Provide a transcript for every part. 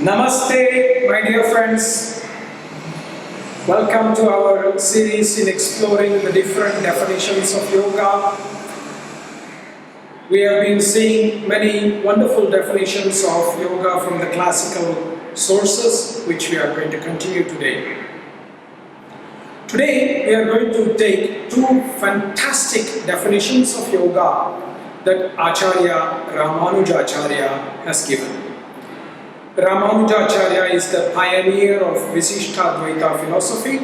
Namaste, my dear friends. Welcome to our series in exploring the different definitions of yoga. We have been seeing many wonderful definitions of yoga from the classical sources, which we are going to continue today. Today, we are going to take two fantastic definitions of yoga that Acharya Rāmānujācārya has given. Rāmānujācārya is the pioneer of Visishtadvaita philosophy,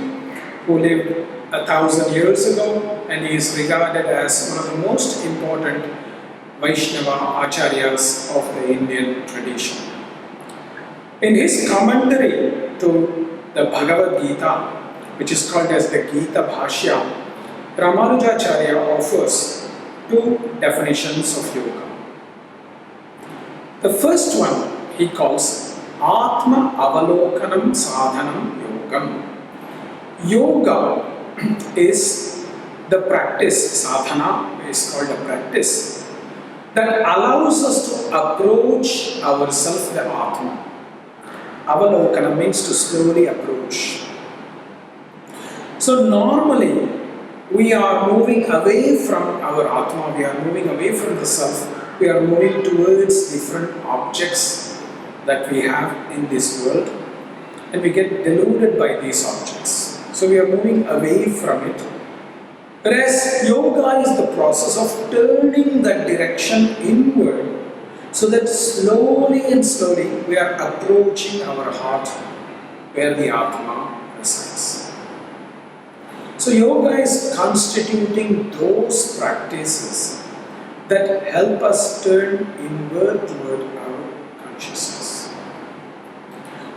who lived 1,000 years ago, and he is regarded as one of the most important Vaishnava Acharyas of the Indian tradition. In his commentary to the Bhagavad Gita, which is called as the Gita Bhashya, Rāmānujācārya offers two definitions of yoga. The first one he calls Atma Avalokanam Sadhanam Yogam. Yoga is the practice, sadhana is called a practice, that allows us to approach ourselves, the Atma. Avalokana means to slowly approach. So normally we are moving away from our Atma, we are moving away from the self, we are moving towards different objects that we have in this world, and we get deluded by these objects. So we are moving away from it. Whereas yoga is the process of turning that direction inward, so that slowly and slowly we are approaching our heart where the Atma resides. So yoga is constituting those practices that help us turn inward toward our consciousness.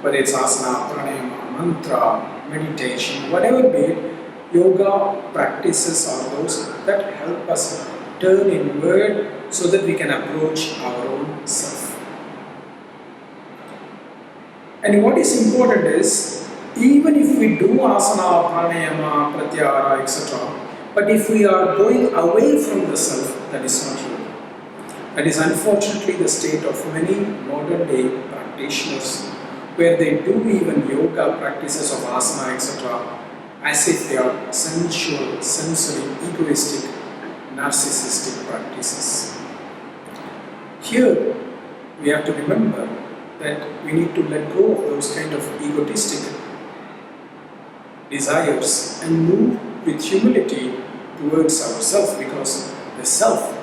Whether it's asana, pranayama, mantra, meditation, whatever be it, yoga practices are those that help us turn inward so that we can approach our own self. And what is important is, even if we do asana, pranayama, pratyahara, etc., but if we are going away from the self, that is not yoga. That is unfortunately the state of many modern day practitioners, where they do even yoga practices of asana, etc., as if they are sensual, sensory, egoistic, narcissistic practices. Here, we have to remember that we need to let go of those kind of egotistic desires and move with humility towards ourself, because the self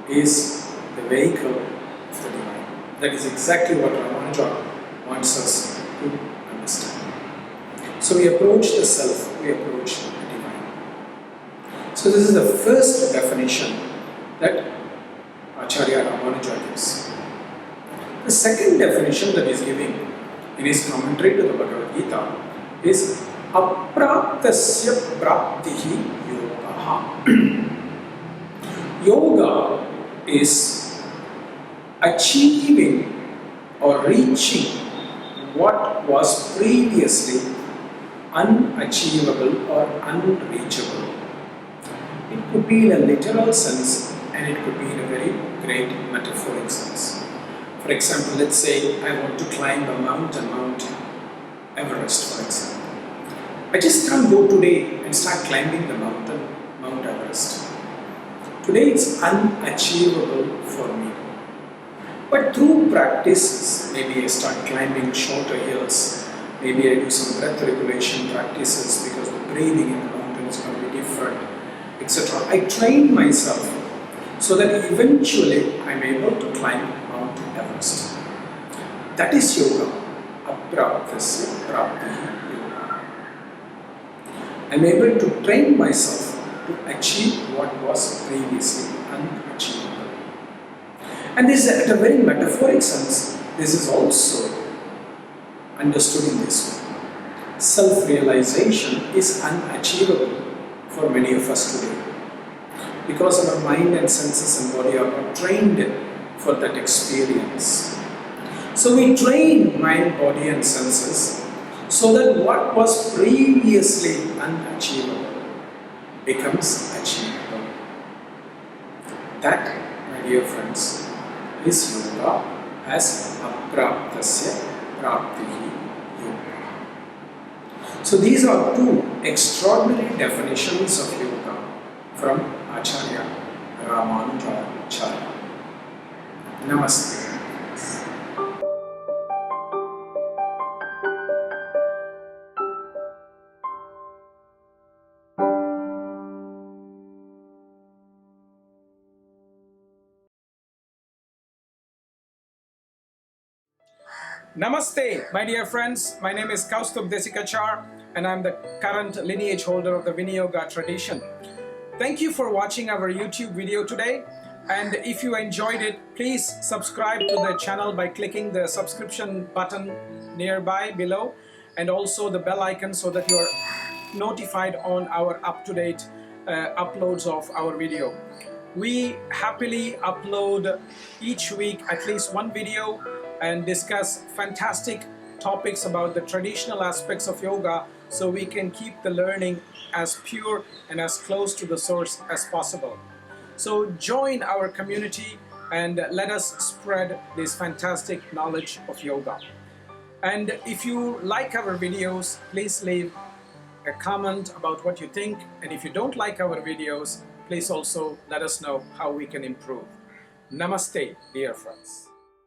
is the vehicle of the divine. That is exactly what Rāmānuja wants us to understand. So we approach the self, we approach the divine. So this is the first definition that Acharya Rāmānuja gives. The second definition that he is giving in his commentary to the Bhagavad Gita is Apraptasya Praptihi Yoga. Yoga is achieving or reaching what was previously unachievable or unreachable. It could be in a literal sense, and it could be in a very great metaphoric sense. For example, let's say I want to climb a mountain, Mount Everest, for example. I just can't go today and start climbing the mountain, Mount Everest. Today it's unachievable for me. But through practices, maybe I start climbing shorter hills, maybe I do some breath regulation practices because the breathing in the mountain is going to be different, etc. I train myself so that eventually I'm able to climb Mount Everest. That is yoga. Apraptasya praptihi yoga. I'm able to train myself to achieve what was previously unachievable. And this is at a very metaphoric sense. This is also understood in this way. Self-realization is unachievable for many of us today, because our mind and senses and body are not trained for that experience. So we train mind, body and senses so that what was previously unachievable becomes achievable. That, my dear friends, is yoga as apraptasya praptihi yoga. So these are two extraordinary definitions of yoga from Acharya Rāmānujācārya. Namaste. Namaste, my dear friends. My name is Kausthub Desikachar and I'm the current lineage holder of the Viniyoga tradition. Thank you for watching our YouTube video today, and if you enjoyed it, please subscribe to the channel by clicking the subscription button nearby below and also the bell icon so that you are notified on our up-to-date uploads of our video. We happily upload each week at least one video and discuss fantastic topics about the traditional aspects of yoga so we can keep the learning as pure and as close to the source as possible. So join our community and let us spread this fantastic knowledge of yoga. And if you like our videos, please leave a comment about what you think, and if you don't like our videos, please also let us know how we can improve. Namaste, dear friends.